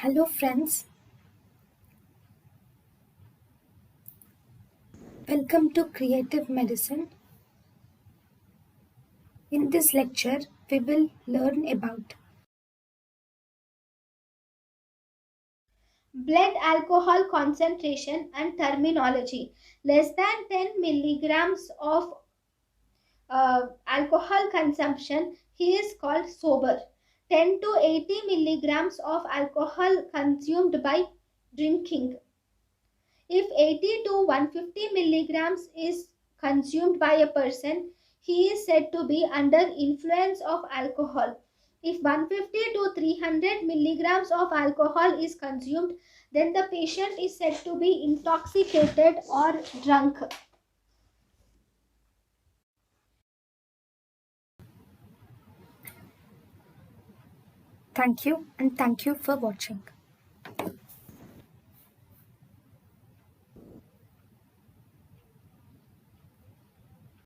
Hello, friends. Welcome to Creative Medicine. In this lecture, we will learn about Blood alcohol concentration and terminology. Less than 10 milligrams of alcohol consumption, he is called sober. 10 to 80 milligrams of alcohol consumed by drinking. If 80 to 150 milligrams is consumed by a person, he is said to be under influence of alcohol. If 150 to 300 milligrams of alcohol is consumed, then the patient is said to be intoxicated or drunk. thank you and thank you for watching.